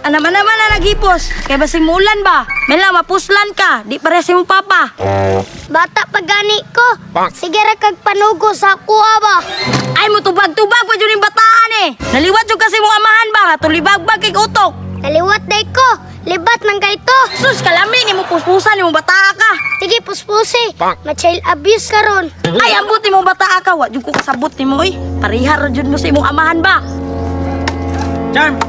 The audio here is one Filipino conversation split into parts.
naman na naghipos. Kaya ba simulan ba? Mela, mapuslan ka. Di pare si mong papa. Bata pa gani ko. Sige ra kag panugo sa kuha ba. Ay mo tubag-tubag pa dyan yung bataan eh. Naliwat yung kasi mong amahan ba? Tulibag-bag kay utok. Naliwat day ko. Libat nang kayto. Sus, kalami ni mo puspusan ni mong bataa ka. Sige puspusi. Ma-child abuse karon. Ay, ambot ni mong bataa ka. Wa dyan ko kasabot ni mo eh. Parihar dyan mo sa imong amahan ba? Charm!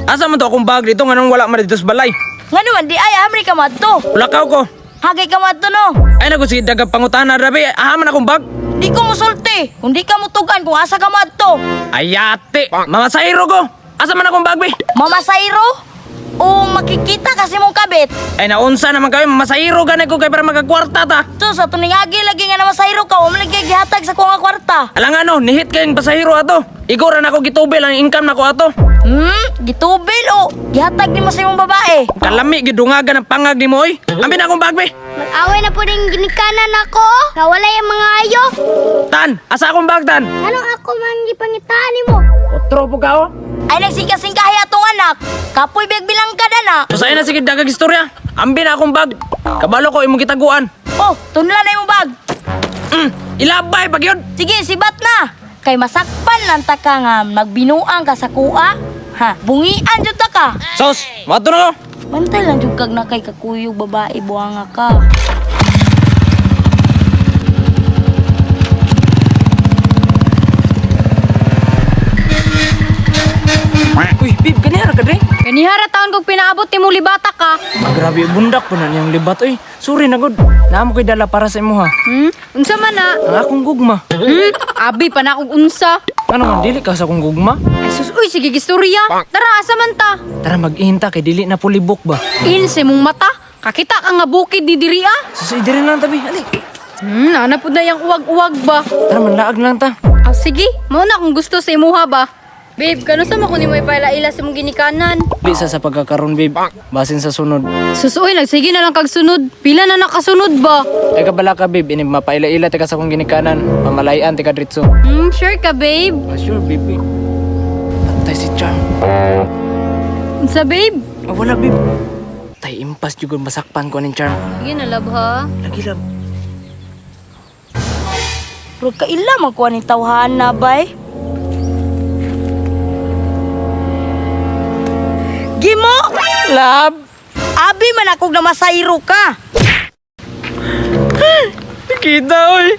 Asa man to akong bag dito nga nang wala man dito sa balay? Nga naman, di ay, amri ka madto. Ulakaw ko. Hagay ka madto no. Ay naku sige daga pangutana rabi. Ahaman akong bag. Di ko musulti. Kung di ka mutugan kung asa ka madto. Ayate! Mamasahiro ko! Asa man akong bag be? Mamasairo? O makikita kasi mong kabit? Ay naunsa naman kami mamasahiro ganay ko kay para magkakwarta ta. So, sa tuningagi lagi nga na masahiro ka, umalik kay gihatag sa kuha kwarta. Alang ano, nihit kayong pasahiro ato. Ikaw rin ako gitubil ang income na ko ato. Gitubil o gihatag ni mo sa imong babae. Kalami, gidungagan ang pangag ni mo oy. Ambi na akong bag be. Mag-away na po ning ginikanan ako. Nawala yung mga ayo. Tan, asa akong bag tan? Anong ako mangipangitaan mo? Otro po ka o. Ay nagsikasingkahi atong anak. Kapoy biyag bilang ka na. Usay na sige dagag istorya. Ambi na akong bag. Kabalo ko imong kitaguan. Oh, tunla na imong bag. Ilabay pag yun. Sige, sibat na. Kay masakpan lang ta ka nga magbinuang ka sa kuha. Ha, bungian jud ta ka. Sos, mato na ko. Bantay lang jud kag na kay kakuyog babae buanga ka. Uy, babe, ganihara ka dre. Ganihara taon kog pinaabot ti mo libata ka. Grabe, bundak po na niyang libat. Uy, sorry na god. Naamo ko'y dala para sa imo ha. Unsa man na? Ang akong gugma. Abi pa na akong unsa. Ano man, dili ka sa akong gugma? Ay sus, uy, sige gistorya. Tara, asa man ta? Tara, mag-ihinta kay dili na pulibok ba? Inse mong mata. Kakita ka nga bukid di diri ah. Susay diri lang tabi, ali. Ana pud na yang uwag-uwag ba? Tara, manlaag lang ta. Ah, sige, mao na kung gusto sa imuha ba. Babe, kano sa mo nimo ipaila-ila sa mong ginikanan? Bisa sa pagkakaroon, babe. Basin sa sunod. Susuoy, nagsige na lang kag sunod. Pila na nakasunod ba? Ay kabala ka, babe. Ini mapaila-ila tika sa akong ginikanan. Mamalayan tika dritso. Sure ka, babe? Ah, sure, babe. Patay si Charm. Unsa, babe? Ah, wala, babe. Tay, impas juga masakpan ko ng Charm. Sige na, love ha. Lagi lang. Pero kaila magkuha ni tawhana bay. Gimo! Lab! Abi man akong namasayro ka. Kita, oy.